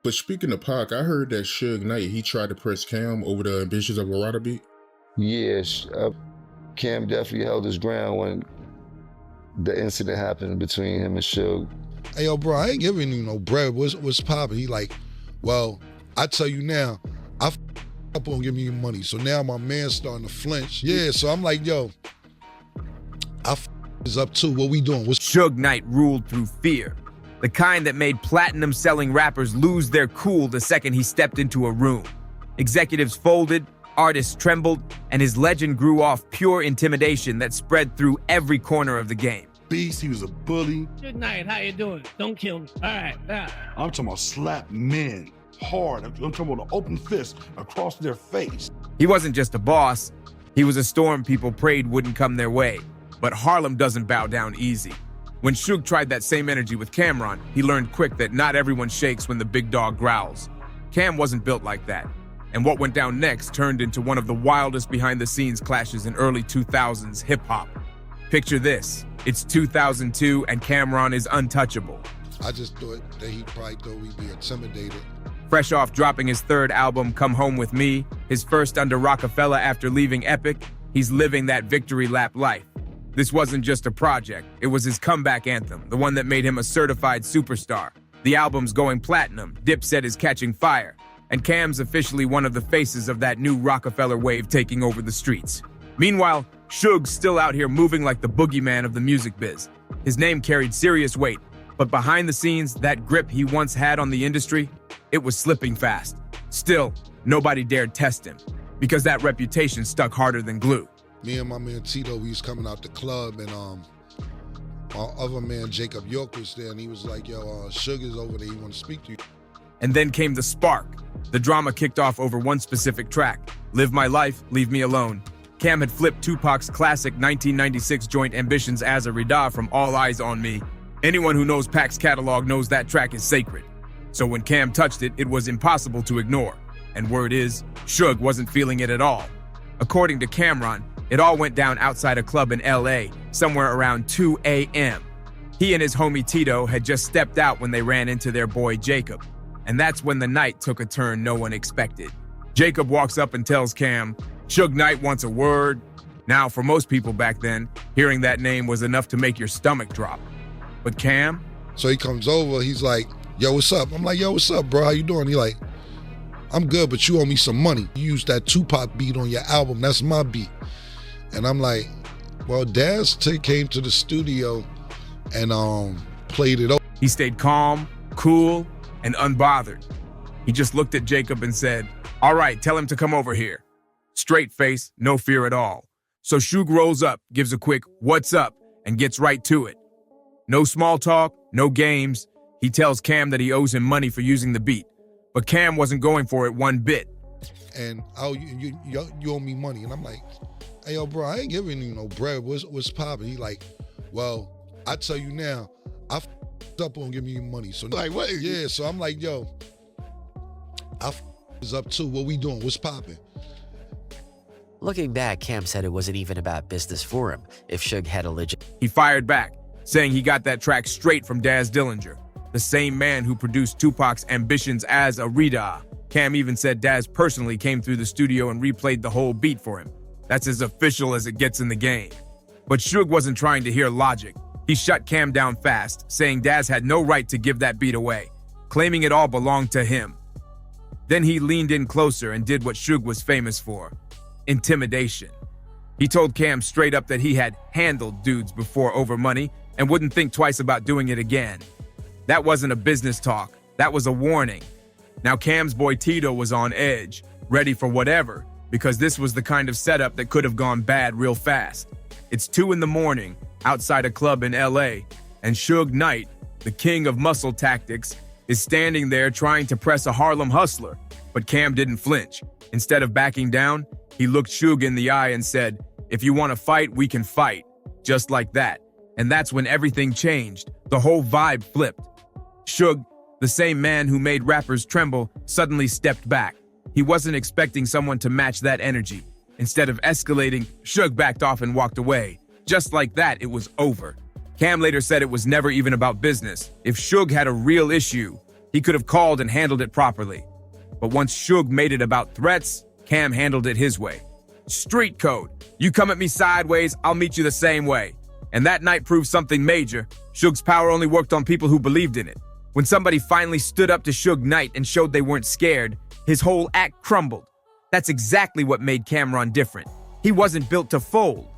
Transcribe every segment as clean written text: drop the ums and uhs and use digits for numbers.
But speaking of Pac, I heard that Suge Knight, he tried to press Cam over the ambitions of a Rider beat. Yes, Cam definitely held his ground when the incident happened between him and Suge. Hey, yo, bro, I ain't giving you no bread. What's poppin'? He like, well, I tell you now, I up on giving you money. So now my man's starting to flinch. Yeah, so I'm like, yo, I is up too. What we doing? Suge Knight ruled through fear, the kind that made platinum-selling rappers lose their cool the second he stepped into a room. Executives folded, artists trembled, and his legend grew off pure intimidation that spread through every corner of the game. Beast, he was a bully. Good night, how you doing? Don't kill me. All right, I'm talking about slap men hard. I'm talking about an open fist across their face. He wasn't just a boss, he was a storm people prayed wouldn't come their way. But Harlem doesn't bow down easy. When Suge tried that same energy with Cam'ron, he learned quick that not everyone shakes when the big dog growls. Cam wasn't built like that. And what went down next turned into one of the wildest behind-the-scenes clashes in early 2000s hip-hop. Picture this, it's 2002 and Cam'ron is untouchable. I just thought that he probably thought we'd be intimidated. Fresh off dropping his third album, Come Home With Me, his first under Rockefeller after leaving Epic, he's living that victory lap life. This wasn't just a project, it was his comeback anthem, the one that made him a certified superstar. The album's going platinum, Dipset is catching fire, and Cam's officially one of the faces of that new Rockefeller wave taking over the streets. Meanwhile, Suge's still out here moving like the boogeyman of the music biz. His name carried serious weight, but behind the scenes, that grip he once had on the industry, it was slipping fast. Still, nobody dared test him, because that reputation stuck harder than glue. Me and my man Tito, we was coming out the club, and our other man Jacob York was there, and he was like, yo, Sugar's over there, he want to speak to you. And then came the spark. The drama kicked off over one specific track, Live My Life, Leave Me Alone. Cam had flipped Tupac's classic 1996 joint Ambitions as a Rida from All Eyes on Me. Anyone who knows Pac's catalog knows that track is sacred. So when Cam touched it, it was impossible to ignore. And word is, Suge wasn't feeling it at all. According to Cam'ron, it all went down outside a club in LA, somewhere around 2 a.m. He and his homie Tito had just stepped out when they ran into their boy Jacob. And that's when the night took a turn no one expected. Jacob walks up and tells Cam, Suge Knight wants a word. Now, for most people back then, hearing that name was enough to make your stomach drop. But Cam? So he comes over, he's like, yo, what's up? I'm like, yo, what's up, bro? How you doing? He like, I'm good, but you owe me some money. You used that Tupac beat on your album, that's my beat. And I'm like, well, Daz came to the studio and played it over. He stayed calm, cool, and unbothered. He just looked at Jacob and said, all right, tell him to come over here. Straight face, no fear at all. So Suge rolls up, gives a quick, what's up, and gets right to it. No small talk, no games. He tells Cam that he owes him money for using the beat. But Cam wasn't going for it one bit. And, oh, you owe me money. And I'm like, hey, yo, bro, I ain't giving you no bread. What's poppin'? He like, well, I tell you now, I up on giving you money. So Like, what? Yeah, so I'm like, yo, I is up too. What we doing? What's poppin'? Looking back, Cam said it wasn't even about business for him if Suge had a legit. He fired back, saying he got that track straight from Daz Dillinger, the same man who produced Tupac's Ambitions as a Rida. Cam even said Daz personally came through the studio and replayed the whole beat for him. That's as official as it gets in the game. But Suge wasn't trying to hear logic. He shut Cam down fast, saying Daz had no right to give that beat away, claiming it all belonged to him. Then he leaned in closer and did what Suge was famous for, intimidation. He told Cam straight up that he had handled dudes before over money and wouldn't think twice about doing it again. That wasn't a business talk, that was a warning. Now Cam's boy Tito was on edge, ready for whatever, because this was the kind of setup that could have gone bad real fast. It's 2 in the morning, outside a club in LA, and Suge Knight, the king of muscle tactics, is standing there trying to press a Harlem hustler, but Cam didn't flinch. Instead of backing down, he looked Suge in the eye and said, if you want to fight, we can fight. Just like that. And that's when everything changed. The whole vibe flipped. Suge, the same man who made rappers tremble, suddenly stepped back. He wasn't expecting someone to match that energy. Instead of escalating, Suge backed off and walked away. Just like that, it was over. Cam later said it was never even about business. If Suge had a real issue, He could have called and handled it properly. But once Suge made it about threats, Cam handled it his way. Street code. You come at me sideways, I'll meet you the same way. And that night proved something major. Suge's power only worked on people who believed in it. When somebody finally stood up to Suge Knight and showed they weren't scared, his whole act crumbled. That's exactly what made Cam'ron different. He wasn't built to fold.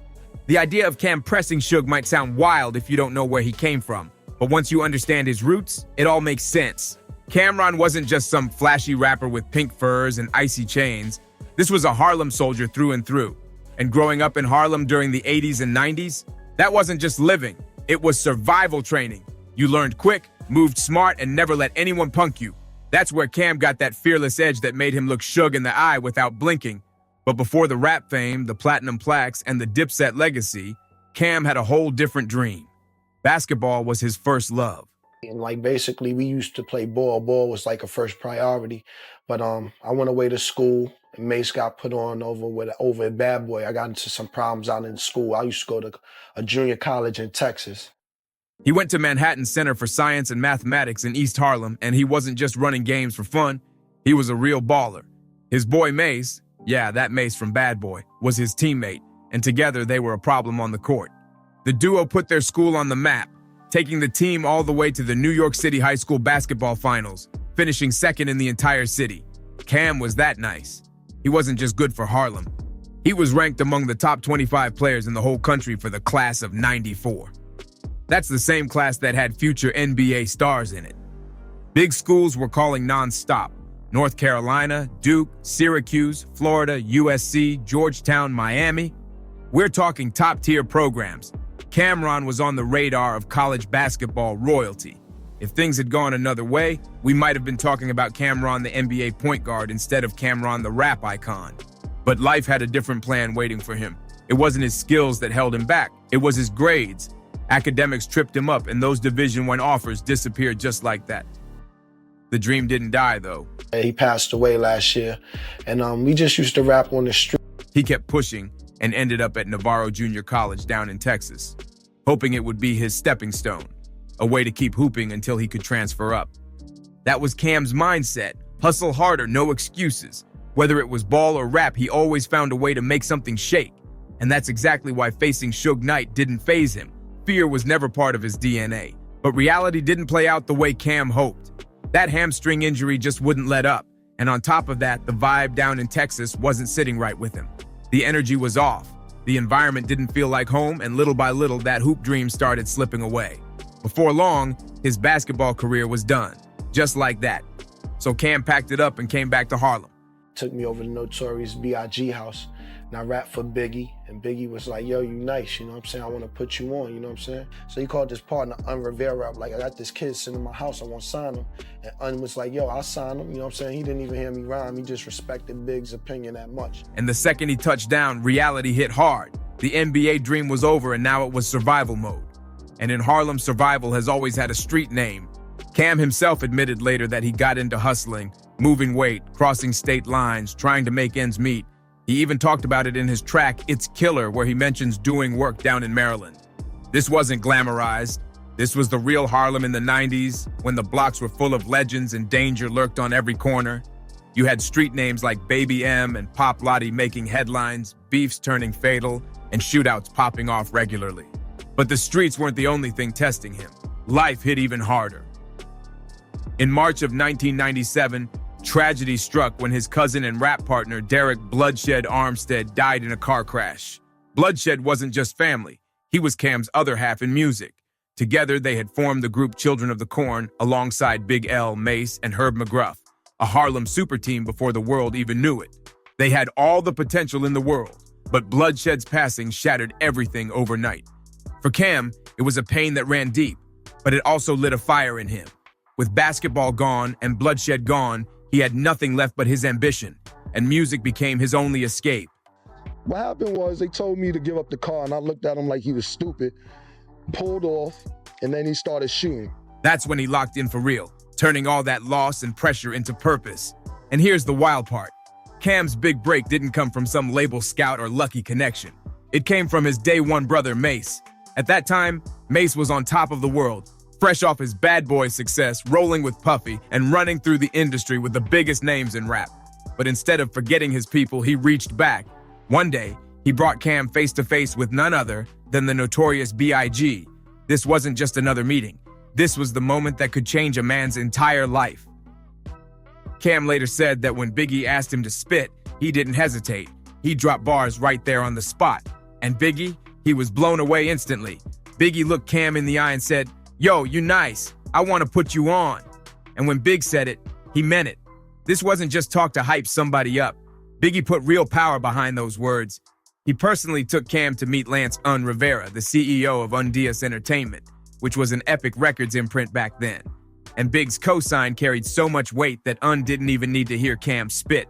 The idea of Cam pressing Suge might sound wild if you don't know where he came from, but once you understand his roots, it all makes sense. Cam'ron wasn't just some flashy rapper with pink furs and icy chains. This was a Harlem soldier through and through. And growing up in Harlem during the 80s and 90s, that wasn't just living, it was survival training. You learned quick, moved smart, and never let anyone punk you. That's where Cam got that fearless edge that made him look Suge in the eye without blinking. But before the rap fame, the platinum plaques, and the Dipset legacy, Cam had a whole different dream. Basketball was his first love. And like basically we used to play ball. Ball was like a first priority. But I went away to school and Mace got put on over at Bad Boy. I got into some problems out in school. I used to go to a junior college in Texas. He went to Manhattan Center for Science and Mathematics in East Harlem, and he wasn't just running games for fun. He was a real baller. His boy Mace, yeah, that Mace from Bad Boy, was his teammate, and together they were a problem on the court. The duo put their school on the map, taking the team all the way to the New York City High School basketball finals, finishing second in the entire city. Cam was that nice. He wasn't just good for Harlem. He was ranked among the top 25 players in the whole country for the class of '94. That's the same class that had future NBA stars in it. Big schools were calling non-stop. North Carolina, Duke, Syracuse, Florida, USC, Georgetown, Miami. We're talking top-tier programs. Cam'ron was on the radar of college basketball royalty. If things had gone another way, we might have been talking about Cam'ron the NBA point guard instead of Cam'ron the rap icon. But life had a different plan waiting for him. It wasn't his skills that held him back. It was his grades. Academics tripped him up, and those Division I offers disappeared just like that. The dream didn't die, though. He passed away last year, and we just used to rap on the street. He kept pushing and ended up at Navarro Junior College down in Texas, hoping it would be his stepping stone, a way to keep hooping until he could transfer up. That was Cam's mindset. Hustle harder, no excuses. Whether it was ball or rap, he always found a way to make something shake. And that's exactly why facing Suge Knight didn't faze him. Fear was never part of his DNA, but reality didn't play out the way Cam hoped. That hamstring injury just wouldn't let up, and on top of that, the vibe down in Texas wasn't sitting right with him. The energy was off, the environment didn't feel like home, and little by little, that hoop dream started slipping away. Before long, his basketball career was done, just like that. So Cam packed it up and came back to Harlem. Took me over to Notorious B.I.G. house. And I rapped for Biggie, and Biggie was like, yo, you nice, you know what I'm saying? I want to put you on, you know what I'm saying? So he called this partner, Rivera, up, like, I got this kid sitting in my house, I want to sign him. And Un was like, yo, I'll sign him, you know what I'm saying? He didn't even hear me rhyme, he just respected Big's opinion that much. And the second he touched down, reality hit hard. The NBA dream was over, and now it was survival mode. And in Harlem, survival has always had a street name. Cam himself admitted later that he got into hustling, moving weight, crossing state lines, trying to make ends meet. He even talked about it in his track, It's Killer, where he mentions doing work down in Maryland. This wasn't glamorized. This was the real Harlem in the 90s, when the blocks were full of legends and danger lurked on every corner. You had street names like Baby M and Pop Lottie making headlines, beefs turning fatal, and shootouts popping off regularly. But the streets weren't the only thing testing him. Life hit even harder. In March of 1997, tragedy struck when his cousin and rap partner Derek Bloodshed Armstead died in a car crash. Bloodshed wasn't just family. He was Cam's other half in music. Together, they had formed the group Children of the Corn alongside Big L, Mace, and Herb McGruff, a Harlem super team before the world even knew it. They had all the potential in the world, but Bloodshed's passing shattered everything overnight. For Cam, it was a pain that ran deep, but it also lit a fire in him. With basketball gone and Bloodshed gone, he had nothing left but his ambition, and music became his only escape. What happened was they told me to give up the car, and I looked at him like he was stupid, pulled off, and then he started shooting. That's when he locked in for real, turning all that loss and pressure into purpose. And here's the wild part. Cam's big break didn't come from some label scout or lucky connection. It came from his day one brother, Mace. At that time, Mace was on top of the world, Fresh off his Bad Boy success, rolling with Puffy, and running through the industry with the biggest names in rap. But instead of forgetting his people, he reached back. One day, he brought Cam face to face with none other than the notorious B.I.G. This wasn't just another meeting. This was the moment that could change a man's entire life. Cam later said that when Biggie asked him to spit, he didn't hesitate. He dropped bars right there on the spot. And Biggie, he was blown away instantly. Biggie looked Cam in the eye and said, "Yo, you nice. I want to put you on." And when Big said it, he meant it. This wasn't just talk to hype somebody up. Biggie put real power behind those words. He personally took Cam to meet Lance Rivera, the CEO of Undias Entertainment, which was an Epic Records imprint back then. And Big's cosign carried so much weight that didn't even need to hear Cam spit.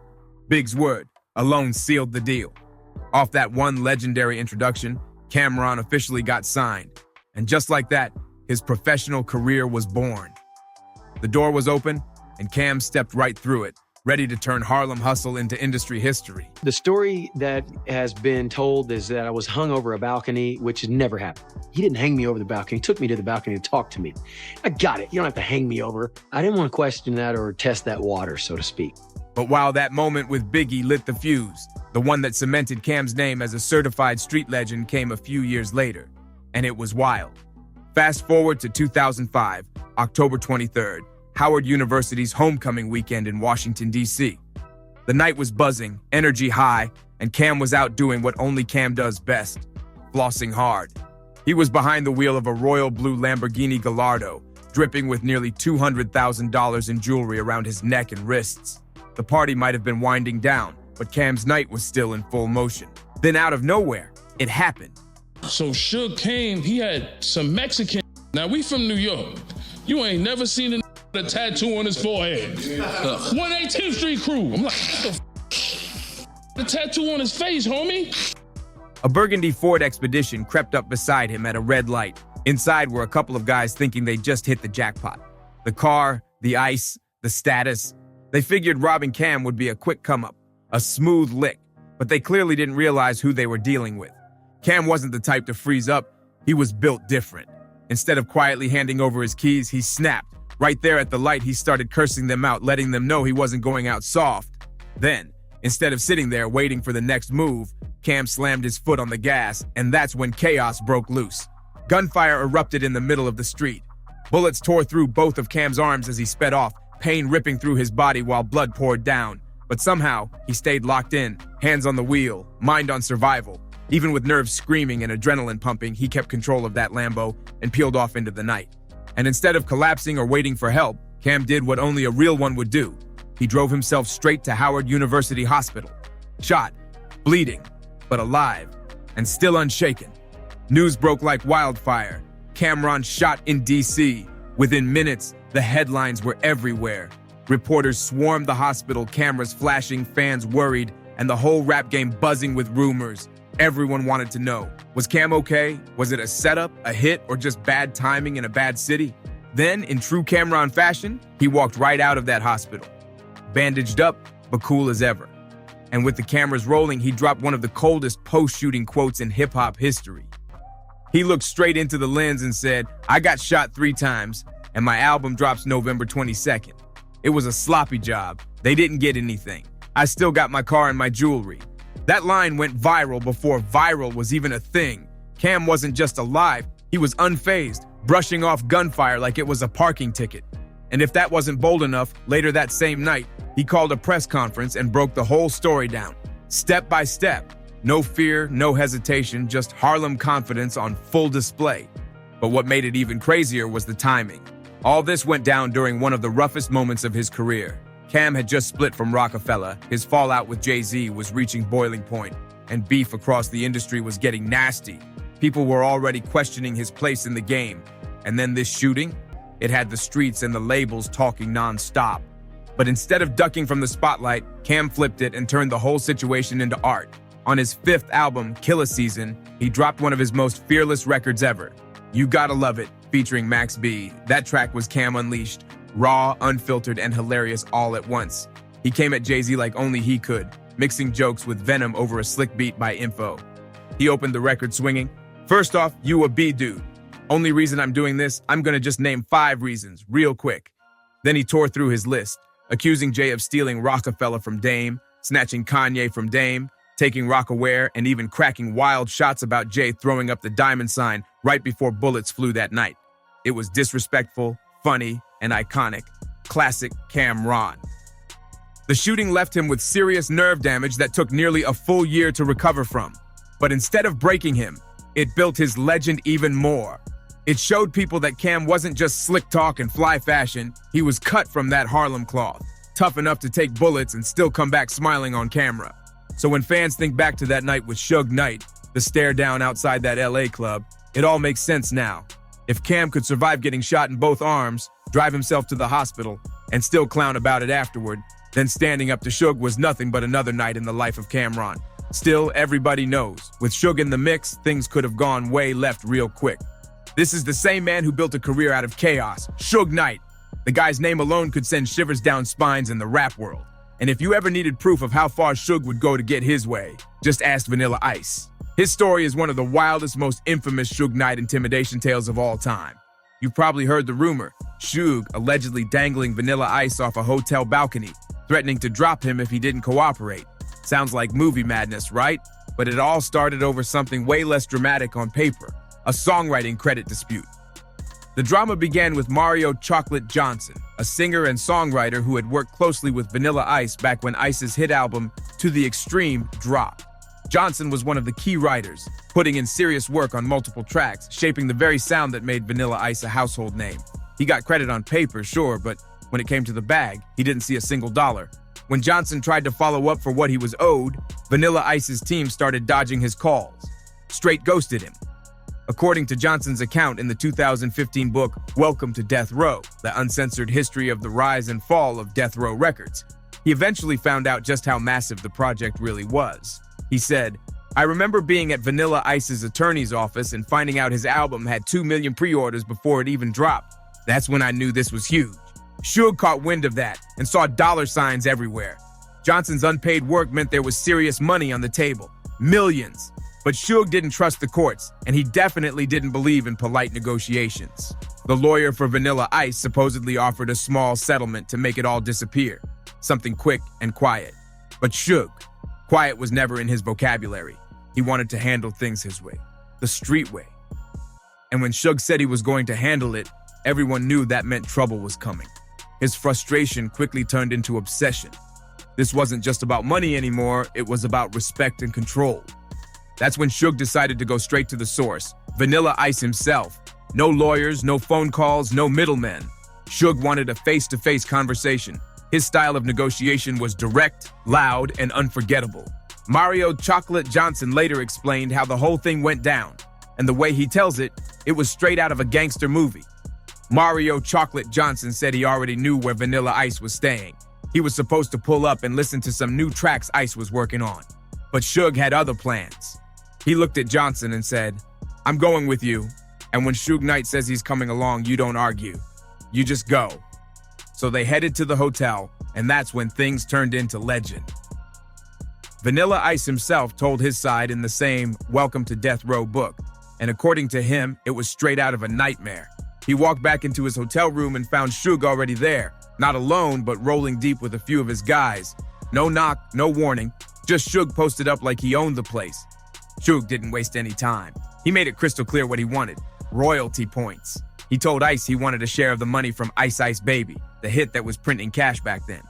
Big's word alone sealed the deal. Off that one legendary introduction, Cameron officially got signed. And just like that, his professional career was born. The door was open, and Cam stepped right through it, ready to turn Harlem hustle into industry history. The story that has been told is that I was hung over a balcony, which never happened. He didn't hang me over the balcony. He took me to the balcony to talk to me. I got it. You don't have to hang me over. I didn't want to question that or test that water, so to speak. But while that moment with Biggie lit the fuse, the one that cemented Cam's name as a certified street legend came a few years later, and it was wild. Fast forward to 2005, October 23rd, Howard University's homecoming weekend in Washington, D.C. The night was buzzing, energy high, and Cam was out doing what only Cam does best, flossing hard. He was behind the wheel of a royal blue Lamborghini Gallardo, dripping with nearly $200,000 in jewelry around his neck and wrists. The party might have been winding down, but Cam's night was still in full motion. Then out of nowhere, it happened. So Suge came, he had some Mexican. Now we from New York. You ain't never seen a tattoo on his forehead. 118th Street crew. I'm like, what the tattoo on his face, homie? A burgundy Ford Expedition crept up beside him at a red light. Inside were a couple of guys thinking they just hit the jackpot. The car, the ice, the status. They figured robbing Cam would be a quick come-up, a smooth lick, but they clearly didn't realize who they were dealing with. Cam wasn't the type to freeze up. He was built different. Instead of quietly handing over his keys, he snapped. Right there at the light, he started cursing them out, letting them know he wasn't going out soft. Then, instead of sitting there waiting for the next move, Cam slammed his foot on the gas, and that's when chaos broke loose. Gunfire erupted in the middle of the street. Bullets tore through both of Cam's arms as he sped off, pain ripping through his body while blood poured down. But somehow, he stayed locked in, hands on the wheel, mind on survival. Even with nerves screaming and adrenaline pumping, he kept control of that Lambo and peeled off into the night. And instead of collapsing or waiting for help, Cam did what only a real one would do. He drove himself straight to Howard University Hospital. Shot, bleeding, but alive, and still unshaken. News broke like wildfire. Cameron shot in D.C. Within minutes, the headlines were everywhere. Reporters swarmed the hospital, cameras flashing, fans worried, and the whole rap game buzzing with rumors. Everyone wanted to know, was Cam okay? Was it a setup, a hit, or just bad timing in a bad city? Then, in true Cameron fashion, he walked right out of that hospital. Bandaged up, but cool as ever. And with the cameras rolling, he dropped one of the coldest post-shooting quotes in hip-hop history. He looked straight into the lens and said, "I got shot 3 times, and my album drops November 22nd. It was a sloppy job. They didn't get anything. I still got my car and my jewelry." That line went viral before viral was even a thing. Cam wasn't just alive, he was unfazed, brushing off gunfire like it was a parking ticket. And if that wasn't bold enough, later that same night, he called a press conference and broke the whole story down, step by step. No fear, no hesitation, just Harlem confidence on full display. But what made it even crazier was the timing. All this went down during one of the roughest moments of his career. Cam had just split from Rockefeller, his fallout with Jay-Z was reaching boiling point, and beef across the industry was getting nasty. People were already questioning his place in the game. And then this shooting? It had the streets and the labels talking non-stop. But instead of ducking from the spotlight, Cam flipped it and turned the whole situation into art. On his 5th album, Killa Season, he dropped one of his most fearless records ever, You Gotta Love It, featuring Max B. That track was Cam unleashed, raw, unfiltered, and hilarious all at once. He came at Jay-Z like only he could, mixing jokes with venom over a slick beat by Info. He opened the record swinging, "First off, you a B dude. Only reason I'm doing this, I'm gonna just name 5 reasons, real quick. Then he tore through his list, accusing Jay of stealing Rockefeller from Dame, snatching Kanye from Dame, taking Rockaware, and even cracking wild shots about Jay throwing up the diamond sign right before bullets flew that night. It was disrespectful, funny, and iconic. Classic Cam'ron. The shooting left him with serious nerve damage that took nearly a full year to recover from. But instead of breaking him, it built his legend even more. It showed people that Cam wasn't just slick talk and fly fashion, he was cut from that Harlem cloth, tough enough to take bullets and still come back smiling on camera. So when fans think back to that night with Suge Knight, the stare down outside that LA club, it all makes sense now. If Cam could survive getting shot in both arms, drive himself to the hospital, and still clown about it afterward, then standing up to Suge was nothing but another night in the life of Cam'ron. Still, everybody knows, with Suge in the mix, things could have gone way left real quick. This is the same man who built a career out of chaos, Suge Knight. The guy's name alone could send shivers down spines in the rap world. And if you ever needed proof of how far Suge would go to get his way, just ask Vanilla Ice. His story is one of the wildest, most infamous Suge Knight intimidation tales of all time. You've probably heard the rumor, Suge allegedly dangling Vanilla Ice off a hotel balcony, threatening to drop him if he didn't cooperate. Sounds like movie madness, right? But it all started over something way less dramatic on paper, a songwriting credit dispute. The drama began with Mario "Chocolate" Johnson, a singer and songwriter who had worked closely with Vanilla Ice back when Ice's hit album, To the Extreme, dropped. Johnson was one of the key writers, putting in serious work on multiple tracks, shaping the very sound that made Vanilla Ice a household name. He got credit on paper, sure, but when it came to the bag, he didn't see a single dollar. When Johnson tried to follow up for what he was owed, Vanilla Ice's team started dodging his calls. Straight ghosted him. According to Johnson's account in the 2015 book, Welcome to Death Row, the uncensored history of the rise and fall of Death Row Records, he eventually found out just how massive the project really was. He said, "I remember being at Vanilla Ice's attorney's office and finding out his album had 2 million pre-orders before it even dropped. That's when I knew this was huge." Suge caught wind of that and saw dollar signs everywhere. Johnson's unpaid work meant there was serious money on the table. Millions. But Suge didn't trust the courts, and he definitely didn't believe in polite negotiations. The lawyer for Vanilla Ice supposedly offered a small settlement to make it all disappear. Something quick and quiet. But Suge, quiet was never in his vocabulary. He wanted to handle things his way. The street way. And when Suge said he was going to handle it, everyone knew that meant trouble was coming. His frustration quickly turned into obsession. This wasn't just about money anymore, it was about respect and control. That's when Suge decided to go straight to the source, Vanilla Ice himself. No lawyers, no phone calls, no middlemen. Suge wanted a face-to-face conversation. His style of negotiation was direct, loud, and unforgettable. Mario "Chocolate" Johnson later explained how the whole thing went down, and the way he tells it, it was straight out of a gangster movie. Mario "Chocolate" Johnson said he already knew where Vanilla Ice was staying. He was supposed to pull up and listen to some new tracks Ice was working on. But Suge had other plans. He looked at Johnson and said, "I'm going with you, and when Suge Knight says he's coming along, you don't argue. You just go." So they headed to the hotel, and that's when things turned into legend. Vanilla Ice himself told his side in the same Welcome to Death Row book, and according to him, it was straight out of a nightmare. He walked back into his hotel room and found Suge already there, not alone, but rolling deep with a few of his guys. No knock, no warning, just Suge posted up like he owned the place. Suge didn't waste any time. He made it crystal clear what he wanted, royalty points. He told Ice he wanted a share of the money from Ice Ice Baby, the hit that was printing cash back then.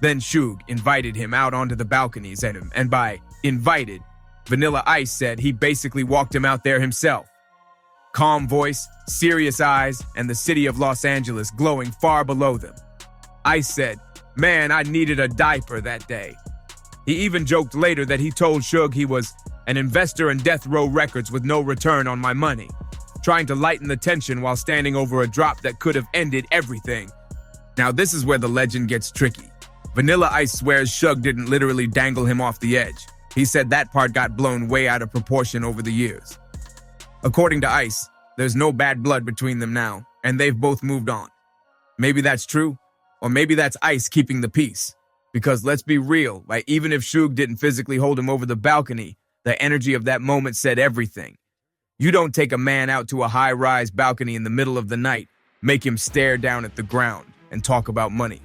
Then Suge invited him out onto the balconies at him, and by invited, Vanilla Ice said he basically walked him out there himself. Calm voice, serious eyes, and the city of Los Angeles glowing far below them. Ice said, "Man, I needed a diaper that day." He even joked later that he told Suge he was an investor in Death Row Records with no return on my money, trying to lighten the tension while standing over a drop that could have ended everything. Now this is where the legend gets tricky. Vanilla Ice swears Suge didn't literally dangle him off the edge. He said that part got blown way out of proportion over the years. According to Ice, there's no bad blood between them now, and they've both moved on. Maybe that's true, or maybe that's Ice keeping the peace. Because let's be real, like even if Suge didn't physically hold him over the balcony, the energy of that moment said everything. You don't take a man out to a high-rise balcony in the middle of the night, make him stare down at the ground, and talk about money,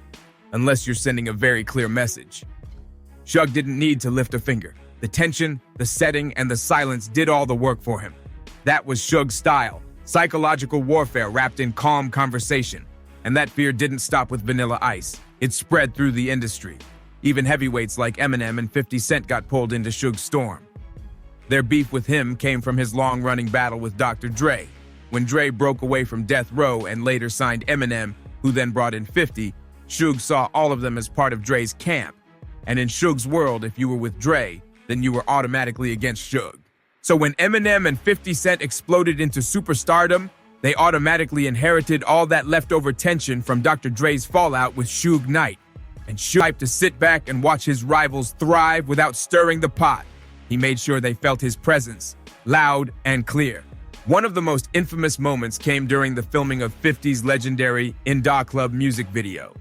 unless you're sending a very clear message. Suge didn't need to lift a finger. The tension, the setting, and the silence did all the work for him. That was Suge's style, psychological warfare wrapped in calm conversation. And that fear didn't stop with Vanilla Ice. It spread through the industry. Even heavyweights like Eminem and 50 Cent got pulled into Suge's storm. Their beef with him came from his long-running battle with Dr. Dre. When Dre broke away from Death Row and later signed Eminem, who then brought in 50, Suge saw all of them as part of Dre's camp. And in Suge's world, if you were with Dre, then you were automatically against Suge. So when Eminem and 50 Cent exploded into superstardom, they automatically inherited all that leftover tension from Dr. Dre's fallout with Suge Knight. And Suge liked to sit back and watch his rivals thrive without stirring the pot. He made sure they felt his presence, loud and clear. One of the most infamous moments came during the filming of 50's legendary In Da Club music video.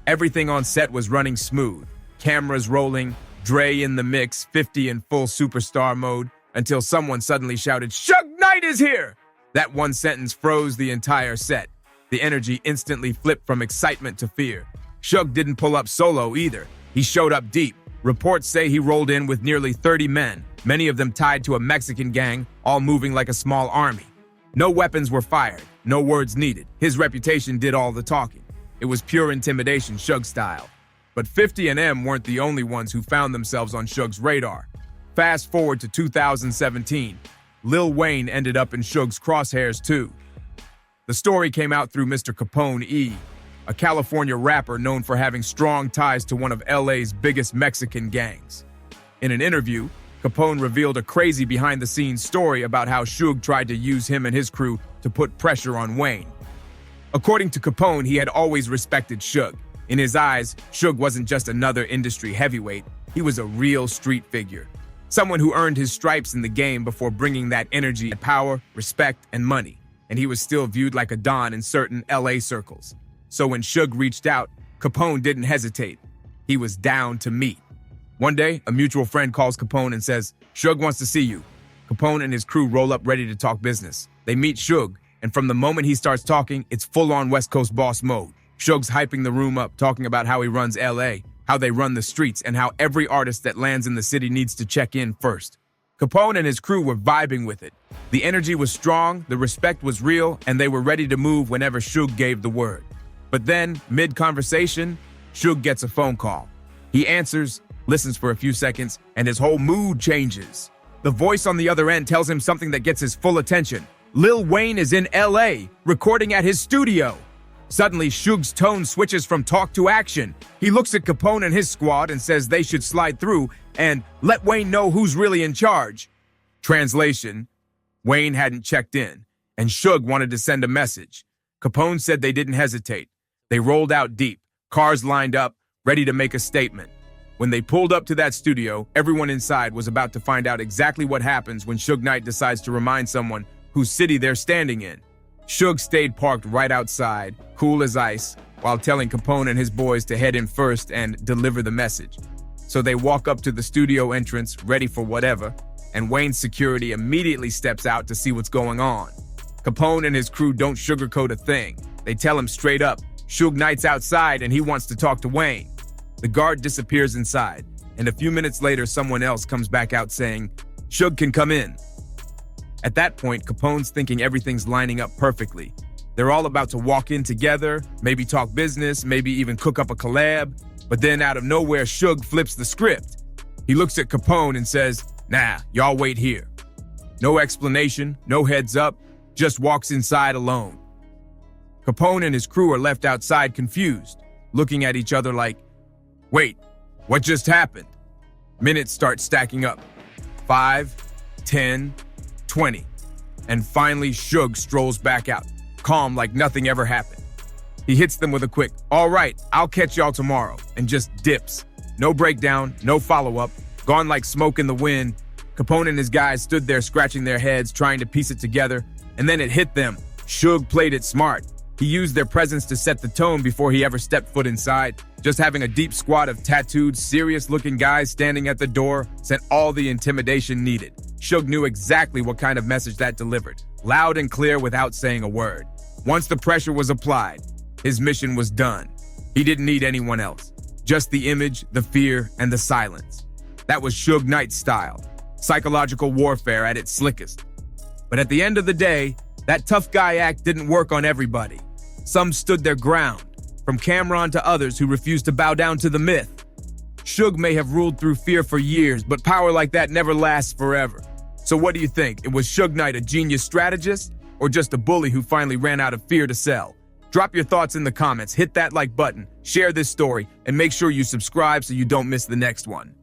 Everything on set was running smooth, cameras rolling, Dre in the mix, 50 in full superstar mode, until someone suddenly shouted, "Suge Knight is here!" That one sentence froze the entire set. The energy instantly flipped from excitement to fear. Suge didn't pull up solo either. He showed up deep. Reports say he rolled in with nearly 30 men, many of them tied to a Mexican gang, all moving like a small army. No weapons were fired, no words needed. His reputation did all the talking. It was pure intimidation, Suge style. But 50 and M weren't the only ones who found themselves on Suge's radar. Fast forward to 2017, Lil Wayne ended up in Suge's crosshairs too. The story came out through Mr. Capone E., a California rapper known for having strong ties to one of LA's biggest Mexican gangs. In an interview, Capone revealed a crazy behind-the-scenes story about how Suge tried to use him and his crew to put pressure on Wayne. According to Capone, he had always respected Suge. In his eyes, Suge wasn't just another industry heavyweight, he was a real street figure. Someone who earned his stripes in the game before bringing that energy, power, respect, and money. And he was still viewed like a don in certain LA circles. So when Suge reached out, Capone didn't hesitate. He was down to meet. One day, a mutual friend calls Capone and says, "Suge wants to see you." Capone and his crew roll up ready to talk business. They meet Suge, and from the moment he starts talking, it's full-on West Coast boss mode. Suge's hyping the room up, talking about how he runs LA, how they run the streets, and how every artist that lands in the city needs to check in first. Capone and his crew were vibing with it. The energy was strong, the respect was real, and they were ready to move whenever Suge gave the word. But then, mid-conversation, Suge gets a phone call. He answers, listens for a few seconds, and his whole mood changes. The voice on the other end tells him something that gets his full attention. Lil Wayne is in LA, recording at his studio. Suddenly, Suge's tone switches from talk to action. He looks at Capone and his squad and says they should slide through and let Wayne know who's really in charge. Translation: Wayne hadn't checked in, and Suge wanted to send a message. Capone said they didn't hesitate. They rolled out deep, cars lined up, ready to make a statement. When they pulled up to that studio, everyone inside was about to find out exactly what happens when Suge Knight decides to remind someone whose city they're standing in. Suge stayed parked right outside, cool as ice, while telling Capone and his boys to head in first and deliver the message. So they walk up to the studio entrance, ready for whatever, and Wayne's security immediately steps out to see what's going on. Capone and his crew don't sugarcoat a thing. They tell him straight up, Suge Knight's outside and he wants to talk to Wayne. The guard disappears inside, and a few minutes later someone else comes back out saying, Suge can come in. At that point, Capone's thinking everything's lining up perfectly. They're all about to walk in together, maybe talk business, maybe even cook up a collab. But then out of nowhere, Suge flips the script. He looks at Capone and says, "Nah, y'all wait here." No explanation, no heads up, just walks inside alone. Capone and his crew are left outside confused, looking at each other like, wait, what just happened? Minutes start stacking up. 5, 10, 20. And finally, Suge strolls back out, calm like nothing ever happened. He hits them with a quick, "All right, I'll catch y'all tomorrow," and just dips. No breakdown, no follow-up, gone like smoke in the wind. Capone and his guys stood there scratching their heads, trying to piece it together, and then it hit them. Suge played it smart. He used their presence to set the tone before he ever stepped foot inside. Just having a deep squad of tattooed, serious-looking guys standing at the door sent all the intimidation needed. Suge knew exactly what kind of message that delivered, loud and clear without saying a word. Once the pressure was applied, his mission was done. He didn't need anyone else, just the image, the fear, and the silence. That was Suge Knight's style, psychological warfare at its slickest. But at the end of the day, that tough guy act didn't work on everybody. Some stood their ground, from Cameron to others who refused to bow down to the myth. Suge may have ruled through fear for years, but power like that never lasts forever. So what do you think? It was Suge Knight a genius strategist, or just a bully who finally ran out of fear to sell? Drop your thoughts in the comments, hit that like button, share this story, and make sure you subscribe so you don't miss the next one.